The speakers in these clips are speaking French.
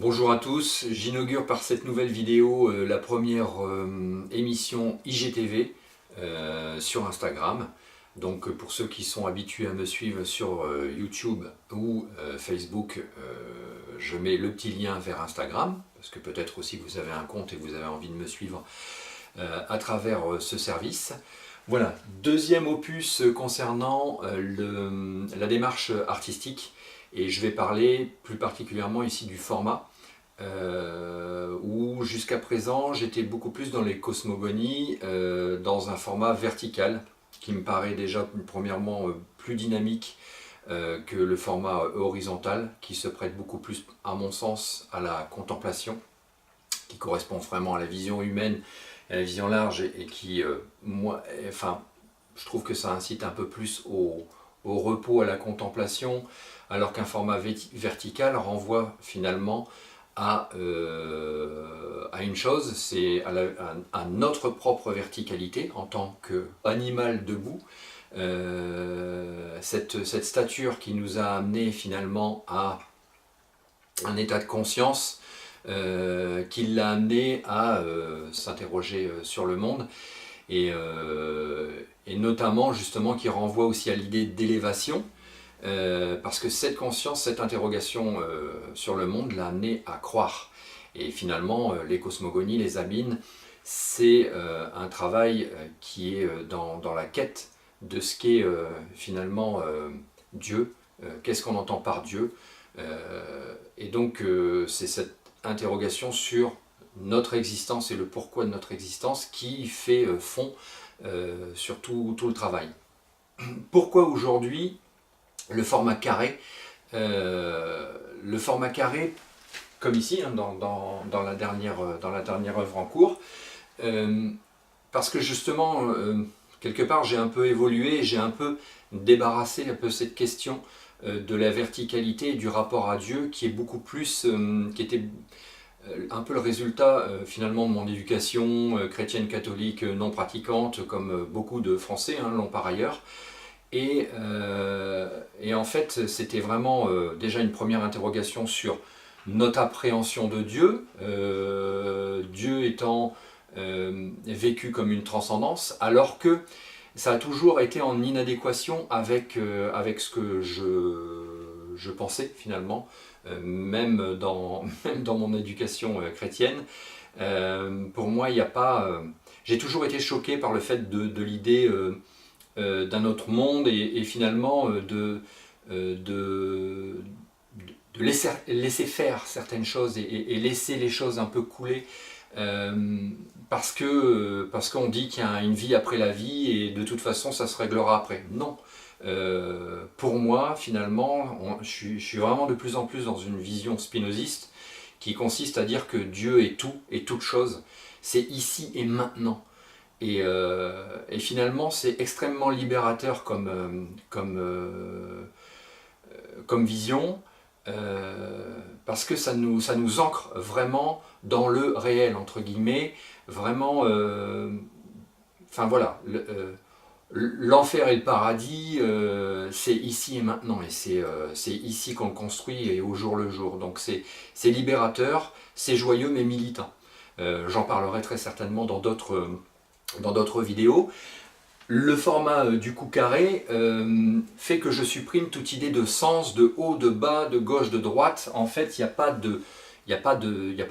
Bonjour à tous, j'inaugure par cette nouvelle vidéo la première émission IGTV sur Instagram. Donc pour ceux qui sont habitués à me suivre sur YouTube ou Facebook, je mets le petit lien vers Instagram, parce que peut-être aussi vous avez un compte et vous avez envie de me suivre à travers ce service. Voilà, deuxième opus concernant la démarche artistique. Et je vais parler plus particulièrement ici du format, où jusqu'à présent j'étais beaucoup plus dans les cosmogonies, dans un format vertical, qui me paraît déjà premièrement plus dynamique que le format horizontal, qui se prête beaucoup plus à mon sens à la contemplation, qui correspond vraiment à la vision humaine, à la vision large, et qui, je trouve que ça incite un peu plus au repos, à la contemplation, alors qu'un format vertical renvoie finalement à une chose, c'est à notre propre verticalité en tant qu'animal debout, cette stature qui nous a amené finalement à un état de conscience, qui l'a amené à s'interroger sur le monde, et notamment justement qui renvoie aussi à l'idée d'élévation, parce que cette conscience, cette interrogation sur le monde l'a amené à croire. Et finalement, les cosmogonies, les abines, c'est un travail qui est dans la quête de ce qu'est finalement Dieu, qu'est-ce qu'on entend par Dieu, et donc c'est cette interrogation sur notre existence et le pourquoi de notre existence qui fait fond sur tout le travail. Pourquoi aujourd'hui le format carré, comme ici, hein, dans la dernière œuvre en cours, parce que justement, quelque part, j'ai un peu évolué, j'ai un peu débarrassé cette question de la verticalité et du rapport à Dieu, qui est beaucoup plus, qui était un peu le résultat finalement de mon éducation chrétienne catholique non pratiquante, comme beaucoup de Français l'ont par ailleurs. Et en fait, c'était vraiment déjà une première interrogation sur notre appréhension de Dieu, Dieu étant vécu comme une transcendance, alors que ça a toujours été en inadéquation avec ce que je pensais finalement, même dans mon éducation chrétienne. Pour moi, il n'y a pas... j'ai toujours été choqué par le fait de l'idée d'un autre monde, et finalement de laisser faire certaines choses, et laisser les choses un peu couler, parce qu'on dit qu'il y a une vie après la vie et de toute façon ça se réglera après. Non. Pour moi, finalement, je suis vraiment de plus en plus dans une vision spinoziste qui consiste à dire que Dieu est tout et toute chose. C'est ici et maintenant. Et finalement, c'est extrêmement libérateur comme vision, parce que ça nous ancre vraiment dans le réel, entre guillemets, vraiment, voilà, l'enfer et le paradis, c'est ici et maintenant, et c'est ici qu'on le construit, et au jour le jour. Donc c'est libérateur, c'est joyeux mais militant. J'en parlerai très certainement dans d'autres vidéos. Le format du coup carré fait que je supprime toute idée de sens, de haut, de bas, de gauche, de droite. En fait, il n'y a pas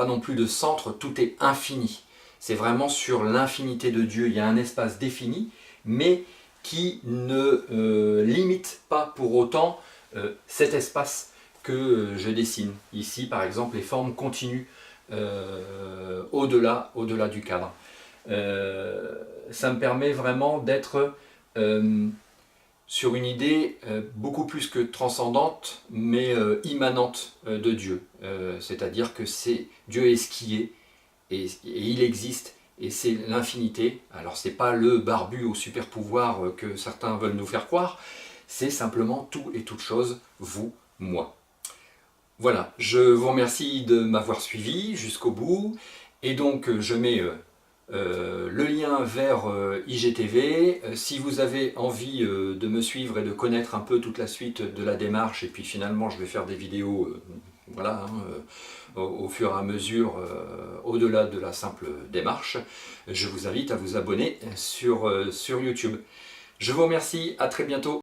non plus de centre, tout est infini. C'est vraiment sur l'infinité de Dieu. Il y a un espace défini, mais qui ne limite pas pour autant cet espace que je dessine. Ici, par exemple, les formes continuent au-delà du cadre. Ça me permet vraiment d'être sur une idée beaucoup plus que transcendante, mais immanente de Dieu. C'est-à-dire que Dieu est ce qui est, et il existe, et c'est l'infinité. Alors c'est pas le barbu au super pouvoir que certains veulent nous faire croire, c'est simplement tout et toute chose, vous, moi. Voilà, je vous remercie de m'avoir suivi jusqu'au bout, et donc je mets le lien vers IGTV. Si vous avez envie de me suivre et de connaître un peu toute la suite de la démarche, et puis finalement je vais faire des vidéos voilà, hein, au fur et à mesure, au-delà de la simple démarche, je vous invite à vous abonner sur YouTube. Je vous remercie, à très bientôt.